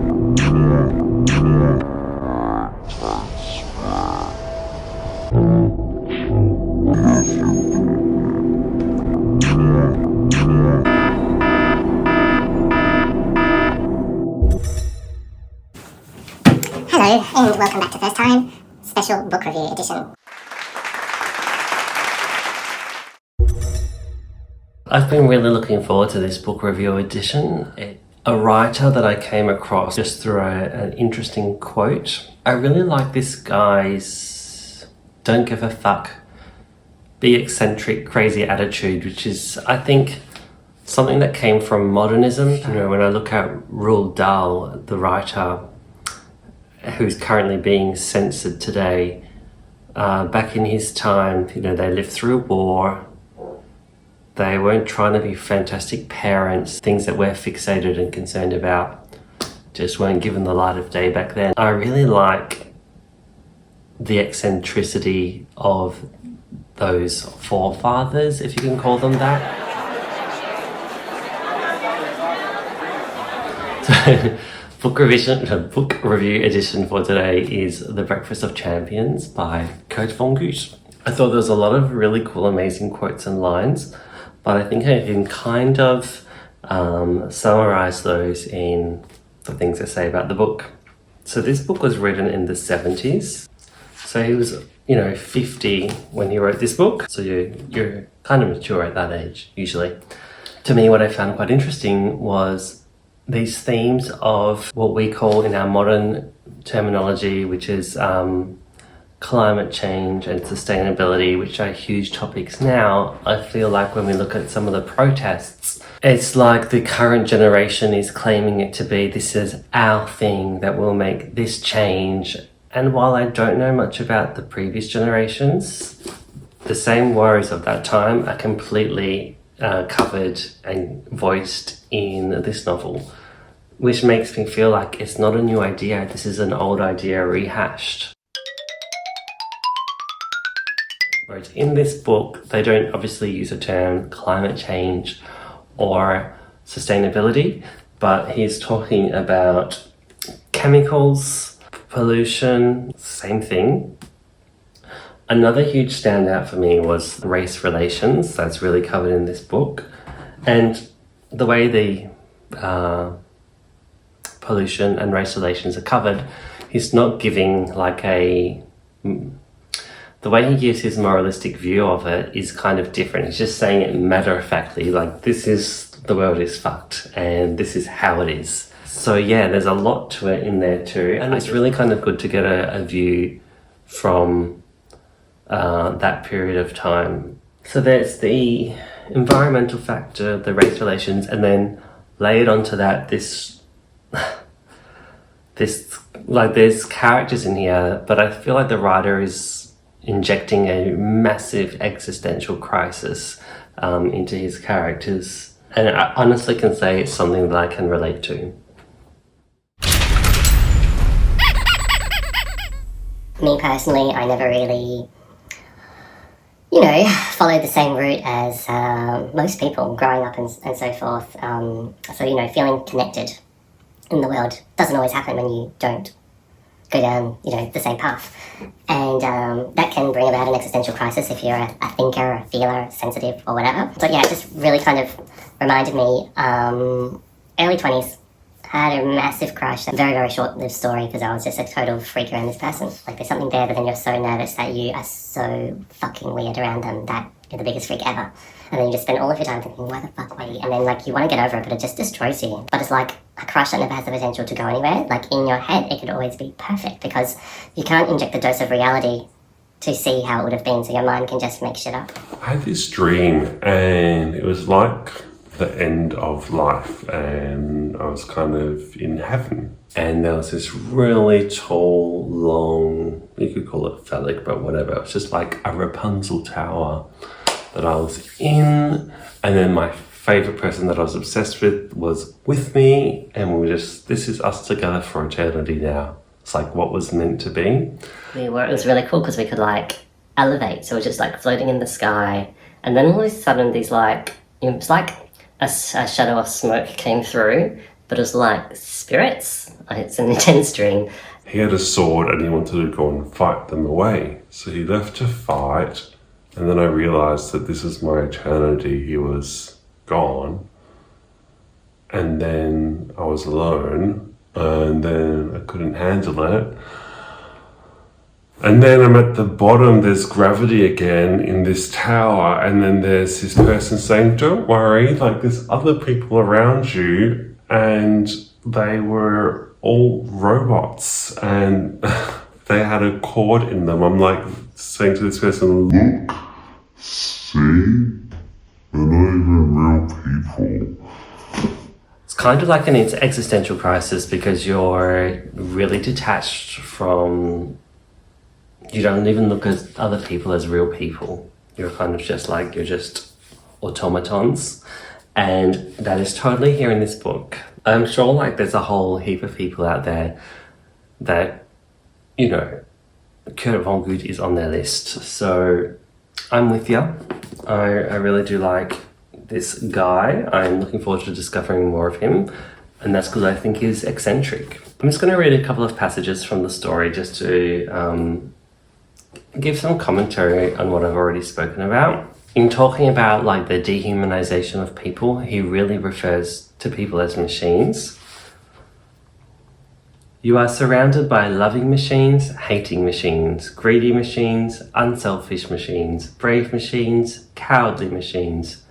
Hello, and welcome back to First Time, special book review edition. I've been really looking forward to this book review edition. A writer that I came across just through an interesting quote. I really like this guy's don't give a fuck, be eccentric, crazy attitude, which is, I think, something that came from modernism. You know, when I look at Roald Dahl, the writer who's currently being censored today, back in his time, you know, they lived through war. They weren't trying to be fantastic parents. Things that we're fixated and concerned about just weren't given the light of day back then. I really like the eccentricity of those forefathers, if you can call them that. So, book review edition for today is The Breakfast of Champions by Kurt Vonnegut. I thought there was a lot of really cool, amazing quotes and lines, but I think I can kind of summarize those in the things I say about the book. So this book was written in the 70s. So he was, 50 when he wrote this book. So you're kind of mature at that age, usually. To me, what I found quite interesting was these themes of what we call in our modern terminology, which is climate change and sustainability, which are huge topics now. I feel like when we look at some of the protests, it's like the current generation is claiming it to be, this is our thing that will make this change. And while I don't know much about the previous generations, the same worries of that time are completely covered and voiced in this novel, which makes me feel like it's not a new idea, this is an old idea rehashed. Whereas in this book, they don't obviously use the term climate change or sustainability, but he's talking about chemicals, pollution, same thing. Another huge standout for me was race relations. That's really covered in this book. And the way the pollution and race relations are covered, he's not giving like the way he gives his moralistic view of it is kind of different. He's just saying it matter-of-factly, like the world is fucked and this is how it is. So yeah, there's a lot to it in there too. And it's really kind of good to get a view from that period of time. So there's the environmental factor, the race relations, and then layered onto that there's characters in here, but I feel like the writer is injecting a massive existential crisis into his characters. And I honestly can say it's something that I can relate to. Me personally, I never really, followed the same route as most people growing up and so forth. So, feeling connected in the world doesn't always happen when you don't go down, the same path. And that can bring about an existential crisis if you're a thinker, a feeler, sensitive, or whatever. But yeah, it just really kind of reminded me, early 20s, had a massive crush. A very, very short-lived story because I was just a total freak around this person. Like, there's something there, but then you're so nervous that you are so fucking weird around them that you're the biggest freak ever. And then you just spend all of your time thinking, why the fuck were you? And then, you want to get over it, but it just destroys you. But it's like a crush that never has the potential to go anywhere. Like, in your head, it could always be perfect because you can't inject the dose of reality to see how it would have been, so your mind can just make shit up. I had this dream, and it was like the end of life, and I was kind of in heaven. And there was this really tall, long, you could call it phallic, but whatever. It was just like a Rapunzel tower that I was in, and then my favorite person that I was obsessed with me, and we were just, this is us together for eternity now. It's like what was meant to be. It was really cool because we could elevate, so we're just floating in the sky, and then all of a sudden these it was like a shadow of smoke came through, but it was like spirits. It's an intense dream. He had a sword and he wanted to go and fight them away. So he left to fight, and then I realised that this is my eternity. He was gone. And then I was alone, and then I couldn't handle it. And then I'm at the bottom, there's gravity again in this tower, and then there's this person saying, don't worry, like there's other people around you, and they were all robots, and they had a cord in them. I'm like saying to this person, look, see, they're not even real people. It's kind of like an existential crisis because you're really detached from... You don't even look at other people as real people. You're kind of just like, you're just automatons. And that is totally here in this book. I'm sure like there's a whole heap of people out there that, you know, Kurt Vonnegut is on their list. So I'm with you. I really do like this guy. I'm looking forward to discovering more of him. And that's because I think he's eccentric. I'm just going to read a couple of passages from the story just to give some commentary on what I've already spoken about. In talking about like the dehumanization of people, he really refers to people as machines. You are surrounded by loving machines, hating machines, greedy machines, unselfish machines, brave machines, cowardly machines,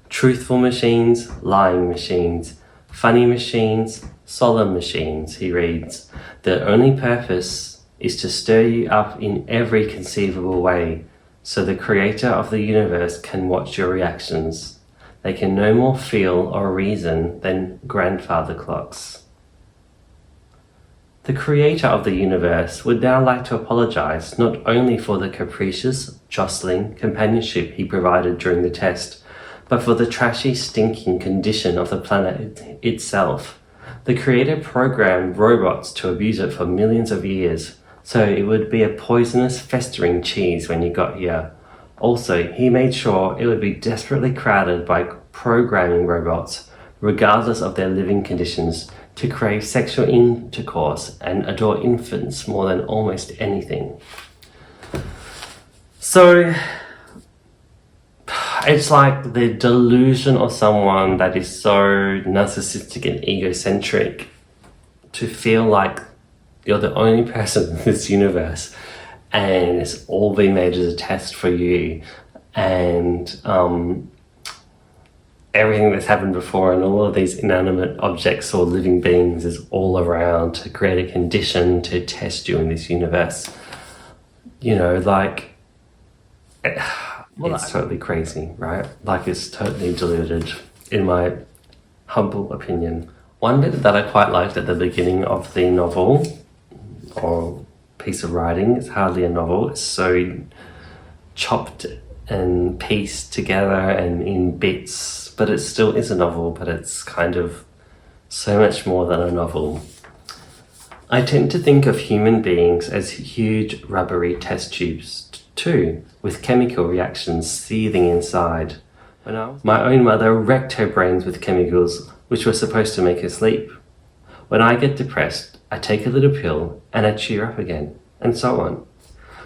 truthful machines, lying machines, funny machines, solemn machines, he reads. Their only purpose is to stir you up in every conceivable way, so the creator of the universe can watch your reactions. They can no more feel or reason than grandfather clocks. The creator of the universe would now like to apologize not only for the capricious, jostling companionship he provided during the test, but for the trashy, stinking condition of the planet itself. The creator programmed robots to abuse it for millions of years, so it would be a poisonous, festering cheese when you got here. Also, he made sure it would be desperately crowded by programming robots, regardless of their living conditions, to crave sexual intercourse and adore infants more than almost anything. So, it's like the delusion of someone that is so narcissistic and egocentric to feel like you're the only person in this universe and it's all been made as a test for you, and everything that's happened before and all of these inanimate objects or living beings is all around to create a condition to test you in this universe. You know, like, it's totally crazy, right? Like, it's totally deluded, in my humble opinion. One bit that I quite liked at the beginning of the novel, or piece of writing, it's hardly a novel, it's so chopped and pieced together and in bits, but it still is a novel, but it's kind of so much more than a novel. I tend to think of human beings as huge rubbery test tubes too, with chemical reactions seething inside. My own mother wrecked her brains with chemicals which were supposed to make her sleep. When I get depressed, I take a little pill and I cheer up again, and so on.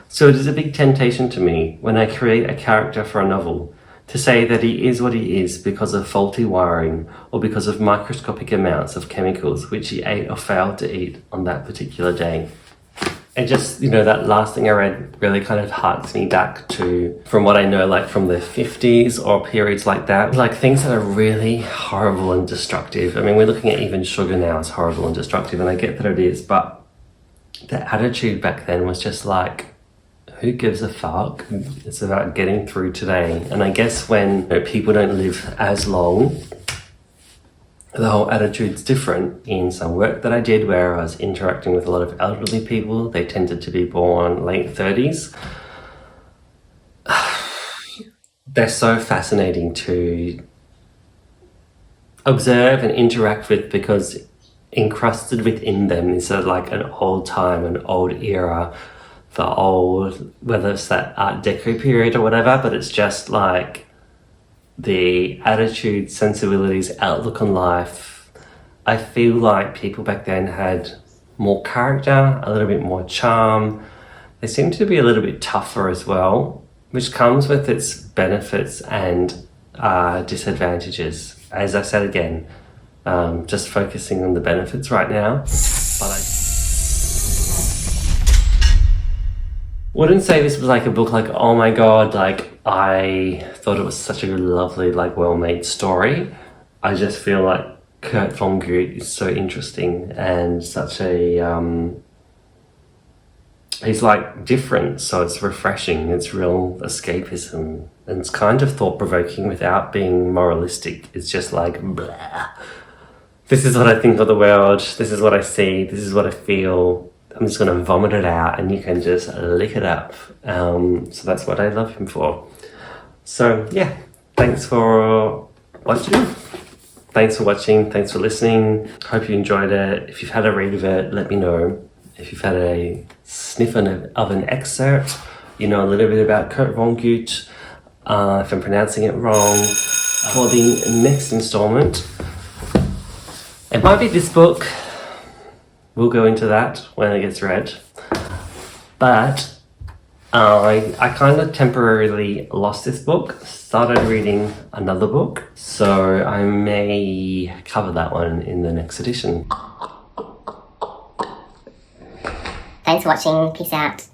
So it is a big temptation to me when I create a character for a novel to say that he is what he is because of faulty wiring or because of microscopic amounts of chemicals which he ate or failed to eat on that particular day. And just, you know, that last thing I read really kind of harks me back to, from what I know, like from the 50s or periods like that, like things that are really horrible and destructive. I mean, we're looking at even sugar now as horrible and destructive, and I get that it is, but the attitude back then was just like, who gives a fuck? It's about getting through today. And I guess when, you know, people don't live as long, the whole attitude's different. In some work that I did where I was interacting with a lot of elderly people, they tended to be born late 30s. They're so fascinating to observe and interact with because encrusted within them is like an old time, an old era, the old, whether it's that Art Deco period or whatever, but it's just like the attitude, sensibilities, outlook on life I feel like people back then had more character, a little bit more charm. They seem to be a little bit tougher as well, which comes with its benefits and disadvantages. As I said again, just focusing on the benefits right now. But I wouldn't say this was like a book like, oh my god, like I thought it was such a lovely, like well-made story. I just feel like Kurt Vonnegut is so interesting and such a he's like different, so it's refreshing. It's real escapism, and it's kind of thought-provoking without being moralistic. It's just like, blah. This is what I think of the world, this is what I see, this is what I feel. I'm just going to vomit it out and you can just lick it up. So that's what I love him for. So yeah, thanks for watching. Thanks for watching, thanks for listening. Hope you enjoyed it. If you've had a read of it, let me know. If you've had a sniff of an excerpt, you know a little bit about Kurt Vonnegut. If I'm pronouncing it wrong. For the next installment, it might be this book. We'll go into that when it gets read. But I kind of temporarily lost this book, started reading another book, so I may cover that one in the next edition. Thanks for watching. Peace out.